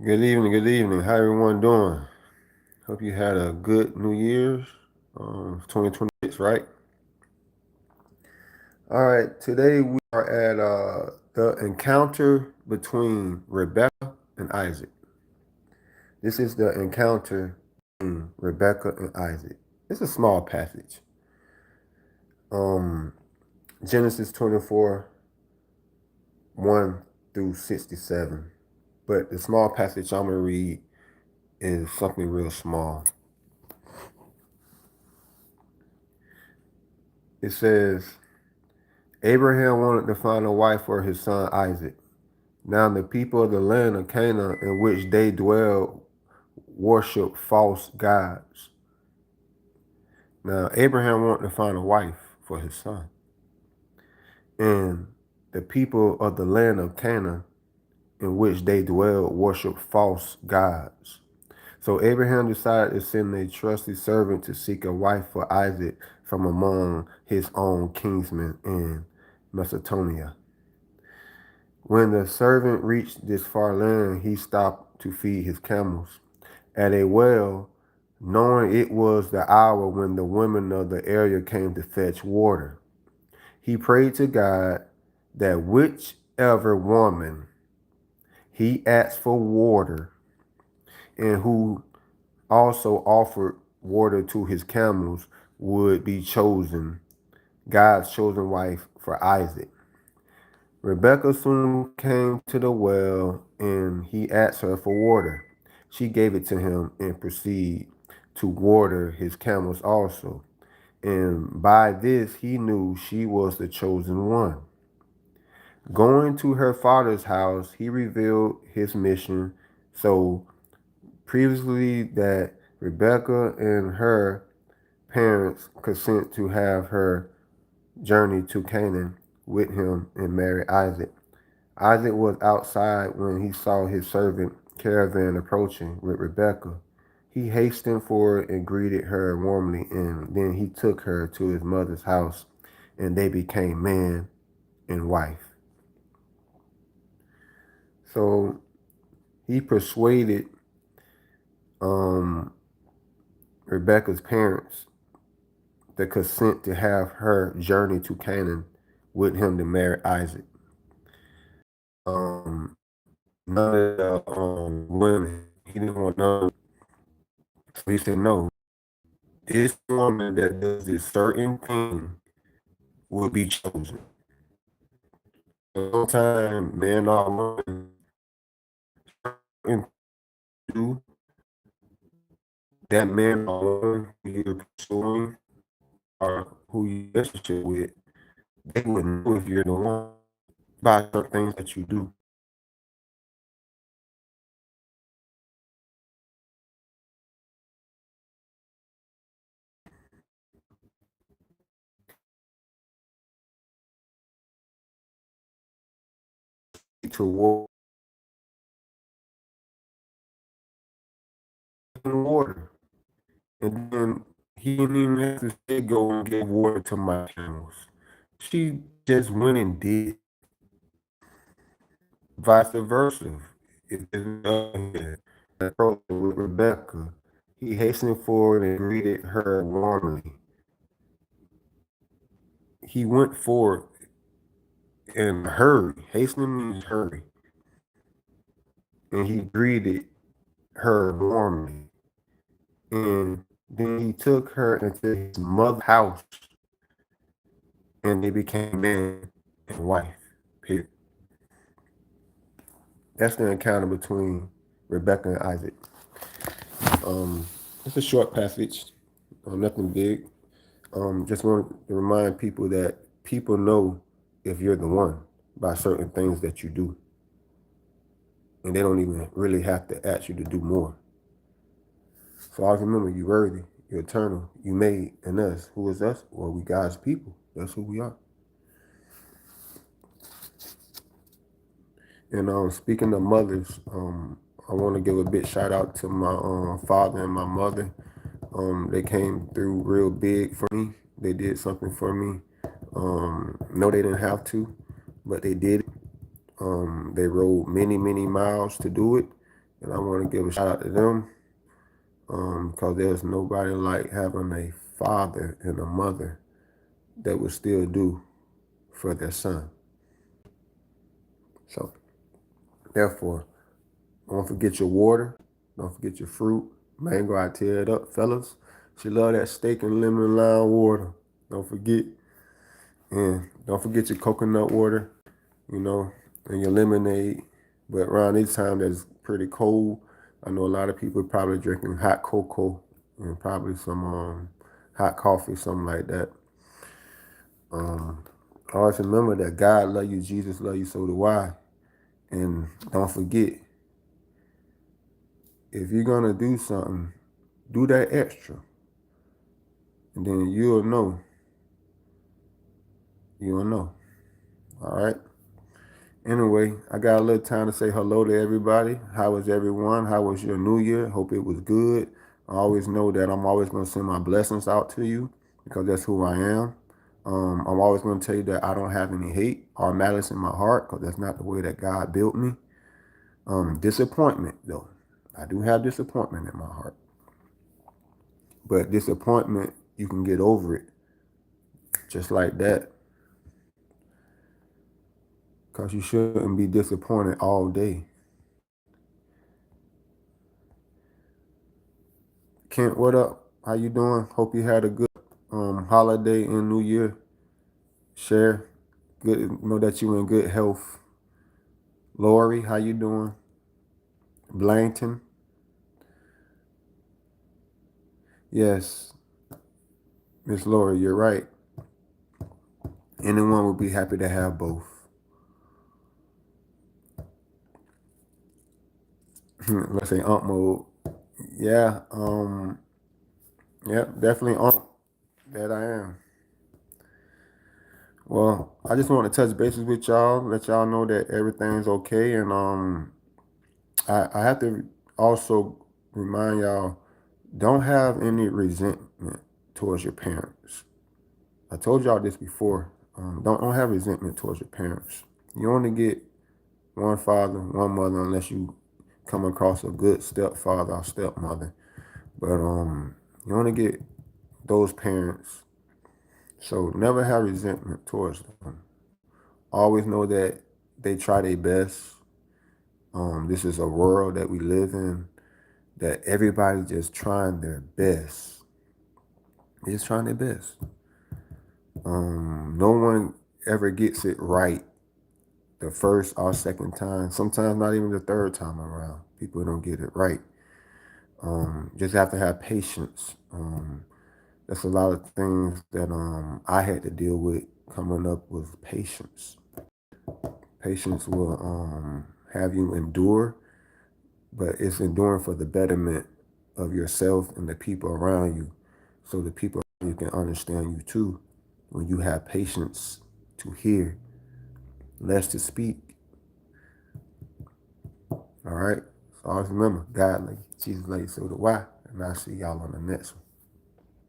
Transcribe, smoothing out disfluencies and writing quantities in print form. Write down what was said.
Good evening. How everyone doing? Hope you had a good New Year's, 2026, right? All right, today we are at the encounter between Rebecca and Isaac. This is the encounter between Rebecca and Isaac. It's a small passage. Um, Genesis 24, 1 through 67. But the small passage I'm going to read is something real small. It says, Abraham wanted to find a wife for his son Isaac. Now the people of the land of Canaan in which they dwelled worshiped false gods. Now Abraham wanted to find a wife for his son. And the people of the land of Canaan in which they dwelled worshiped false gods. So Abraham decided to send a trusty servant to seek a wife for Isaac from among his own kinsmen in Mesopotamia. When the servant reached this far land, he stopped to feed his camels at a well, knowing it was the hour when the women of the area came to fetch water. He prayed to God that whichever woman he asked for water and who also offered water to his camels would be chosen, God's chosen wife for Isaac. Rebecca soon came to the well and he asked her for water. She gave it to him and proceeded to water his camels also. And by this he knew she was the chosen one. Going to her father's house, he revealed his mission so previously that Rebecca and her parents consent to have her journey to Canaan with him and marry Isaac. Isaac was outside when he saw his servant caravan approaching with Rebekah. He hastened forward and greeted her warmly, and then he took her to his mother's house, and they became man and wife. So he persuaded um, Rebecca's parents to consent to have her journey to Canaan with him to marry Isaac. None of the women, he didn't want none. So he said, no, this woman that does this certain thing will be chosen. Sometimes men or women do that man or woman who you're pursuing or who you relationship with, they wouldn't know if you're the one by certain things that you do to walk in water. And then he didn't even have to say go and give water to my camels. She just went and did vice versa. It is here. Approach with Rebecca. He hastened forward and greeted her warmly. He went forward in a hurry. Hastening means hurry. And he greeted her warmly. And then he took her into his mother's house and they became man and wife. Period. That's the encounter between Rebecca and Isaac. Um, it's a short passage, nothing big. Just want to remind people that people know if you're the one by certain things that you do, and they don't even really have to ask you to do more. So always remember, you're worthy, you're eternal, you made, and us. Who is us? Well, we God's people. That's who we are. And speaking of mothers, I want to give a big shout out to my father and my mother. They came through real big for me. They did something for me. No, they didn't have to, but they did. They rode many, many miles to do it, And I want to give a shout out to them because there's nobody like having a father and a mother that would still do for their son. So, therefore, don't forget your water. Don't forget your fruit. Mango, I tear it up, fellas. She love that steak and lemon lime water. Don't forget. And don't forget your coconut water, and your lemonade. But around this time, that's pretty cold. I know a lot of people probably drinking hot cocoa and probably some hot coffee, something like that. Always remember that God love you, Jesus love you, so do I. And don't forget, if you're gonna do something, do that extra. And then you'll know. You'll know. All right. Anyway, I got a little time to say hello to everybody. How was everyone? How was your new year? Hope it was good. I always know that I'm always going to send my blessings out to you because that's who I am. I'm always going to tell you that I don't have any hate or malice in my heart because that's not the way that God built me. Disappointment, though. I do have disappointment in my heart. But disappointment, you can get over it just like that. Because you shouldn't be disappointed all day. Kent, what up? How you doing? Hope you had a good holiday and New Year. Share. Good. Know that you in good health. Lori, how you doing? Blankton. Yes, Miss Lori, you're right. Anyone would be happy to have both. Let's say ump mode. Yeah. Yep. Definitely ump. That I am. Well, I just want to touch bases with y'all, let y'all know that everything's okay, and I have to also remind y'all, don't have any resentment towards your parents. I told y'all this before. Don't have resentment towards your parents. You only get one father, one mother, unless you come across a good stepfather or stepmother. But you only get those parents. So never have resentment towards them. Always know that they try their best. This is a world that we live in that everybody's just trying their best. They're just trying their best. No one ever gets it right the first or second time. Sometimes not even the third time around. People don't get it right. Just have to have patience. That's a lot of things that I had to deal with coming up with patience. Patience will have you endure, but it's enduring for the betterment of yourself and the people around you. So the people around you can understand you too. When you have patience to hear, less to speak. All right? So always remember, God like Jesus like so do I. And I'll see y'all on the next one.